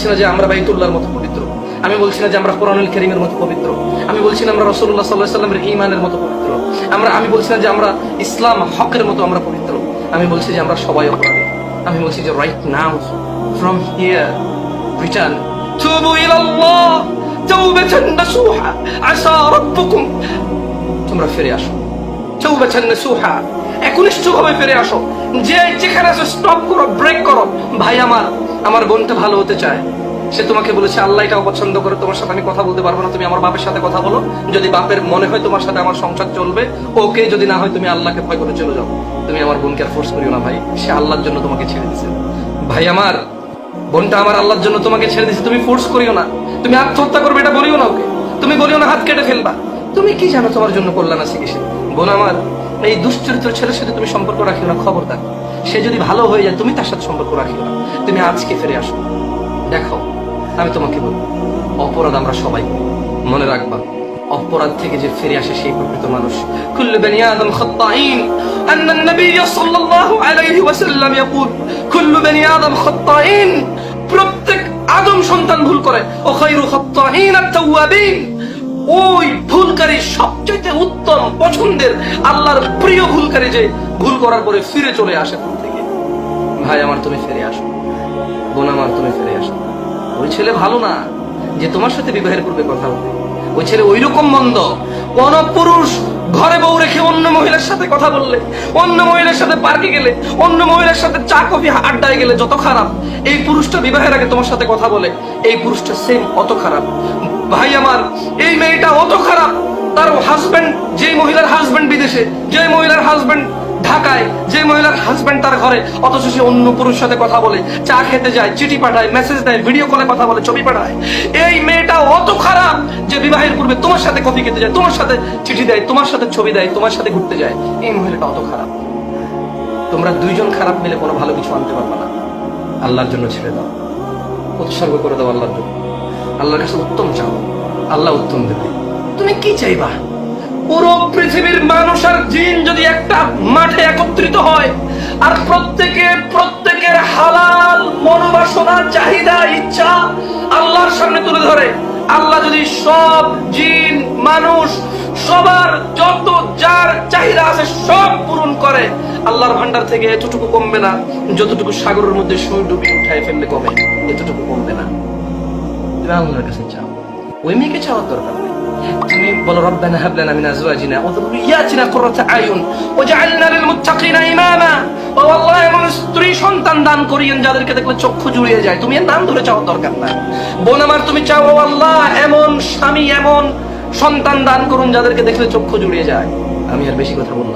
বলছি না যে আমরা বাইতুল্লাহর মতো পবিত্র, আমি বলছি না যে আমরা কোরআনুল কারীমের মতো পবিত্র, আমি বলছি না আমরা রাসূলুল্লাহ সাল্লাল্লাহু আলাইহি ওয়াসাল্লামের ঈমানের মতো পবিত্র, আমি বলছি না যে আমরা ইসলাম হকের মতো আমরা পবিত্র, আমি বলছি যে আমরা সবাই অপরাধী। আমি বলছি যে right now from here return তুবু ইলাল্লাহ তাওবাতান নাসুহা আসা রাব্বুকুম, তোমরা ফিরে আসো তাওবাতান নাসুহা, একনিষ্ঠভাবে ফিরে আসো। যে যেখানে আছে স্টপ করো, ব্রেক করো। ভাই আমার বোনটা ভালো হতে চায়, সে তোমাকে বলেছে আল্লাহ এটাও পছন্দ করে, তোমার সাথে আমি কথা বলতে পারবো না, তুমি আমার বাপের সাথে কথা বলো, যদি বাপের মনে হয় তোমার সাথে আমার সংসার চলবে ওকে, যদি না হয় তুমি আল্লাহকে ভয় করে চলে যাও। তুমি আমার বোনকে আর ফোর্স করিও না ভাই, সে আল্লাহর জন্য তোমাকে ছেড়ে দিছে। ভাই বোনটা আমার আল্লাহর জন্য তোমাকে ছেড়ে দিছে, তুমি ফোর্স করিও না। তুমি আত্মহত্যা করবে এটা বলিও না ওকে, তুমি বলিও না হাত কেটে ফেলবা। তুমি কি জানো তোমার জন্য কল্যাণ আছে কিসে? বোন আমার, এই দুশ্চরিত্র ছেলের সাথে তুমি সম্পর্ক রাখিও না, খবরদার। সে যদি ভালো হয়ে যায় তুমি তার সাথে সম্পর্ক রাখিও না। তুমি আজকে ফিরে আসো। দেখো আমি তোমাকে বলবো, অপরাধ আমরা সবাই করি, মনে রাখবা অপরাধ থেকে যে ফিরে আসে সেই প্রকৃত মানুষ। কুল্লু বনি আদম খাত্তাইন, আন্না নবী সাল্লাল্লাহু আলাইহি ওয়াসাল্লাম ইয়াকুল কুল্লু বনি আদম খাত্তাইন, প্রত্যেক আদম সন্তান ভুল করে। ও খায়রু খাত্তাইন আত-তাওয়াবিন, ওই ভুলকারী সবচেয়ে উত্তম পছন্দের আল্লাহর প্রিয় ভুলকারী যে ভুল করার পরে ফিরে চলে আসে ভুল থেকে। ভাই আমার তুমি ফিরে আসো, বোন আমার তুমি ফিরে আসো। ওই ছেলে ভালো না যে তোমার সাথে বিবাহের পূর্বে কথা বলে, ওই ছেলে ওই রকম মন্দ। কোন পুরুষ ঘরে বউ রেখে অন্য মহিলার সাথে কথা বললে, অন্য মহিলার সাথে পার্কে গেলে, অন্য মহিলার সাথে চা কফি আড্ডায় গেলে যত খারাপ, এই পুরুষটা বিবাহের আগে তোমার সাথে কথা বলে, এই পুরুষটা সেম অত খারাপ। ভাই আমার, এই মেয়েটা অত খারাপ, তার হাজবেন্ড, যে মহিলার হাজবেন্ড বিদেশে, যে মহিলার হাজবেন্ড ঢাকায়, যে মহিলার হাজবেন্ড তার ঘরে, অথচ সে অন্য পুরুষের সাথে কথা বলে, চা খেতে যায়, চিঠি পাঠায়, মেসেজ দেয়, ভিডিও কলে কথা বলে, ছবি পাঠায়। এই মেয়েটা অত খারাপ যে বিবাহের পূর্বে তোমার সাথে কফি খেতে যায়, তোমার সাথে চিঠি দেয়, তোমার সাথে ছবি দেয়, তোমার সাথে ঘুরতে যায়। এই মহিলাটা অত খারাপ। তোমরা দুইজন খারাপ মিলে কোনো ভালো কিছু আনতে পারবে না। আল্লাহর জন্য ছেড়ে দাও, উৎসর্গ করে দাও আল্লাহর জন্য। আল্লাহর কাছে উত্তম চাও, আল্লাহ উত্তম দেবে। তুমি কি চাইবা? পুরো পৃথিবীর মানুষ আর জিন যদি একটা মাঠে একত্রিত হয় আর প্রত্যেকের হালাল মনোবাসনা, চাহিদা, ইচ্ছা আল্লাহর সামনে তুলে ধরে, আল্লাহ যদি সব জিন মানুষ সবার যত যার চাহিদা আছে সব পূরণ করে, আল্লাহর ভান্ডার থেকে এতটুকু কমবে না যতটুকু সাগরের মধ্যে সুই ডুবিয়ে উঠায় ফেললে কমে, এতটুকু কমবে না। তুমি আল্লাহর কাছে চাও, ওই মেয়েকে চাওয়ার দরকার নেই। তুমি বলো রব্বানা হাব লানা মিন আজওয়াজিনা ওয়া যুররিয়াতিনা কুররাতা আয়ুন ওয়াজআলনা লিল মুত্তাকিনা ইমামা। ও আল্লাহ, এমন স্ত্রী সন্তান দান করিয়েন যাদেরকে দেখলে চক্ষু জুড়িয়ে যায়। তুমি এর নাম ধরে চাওয়ার দরকার নাই। বোন আমার, তুমি চাও ও আল্লাহ এমন স্বামী, এমন সন্তান দান করুন যাদেরকে দেখলে চক্ষু জুড়িয়ে যায়। আমি আর বেশি কথা বললাম।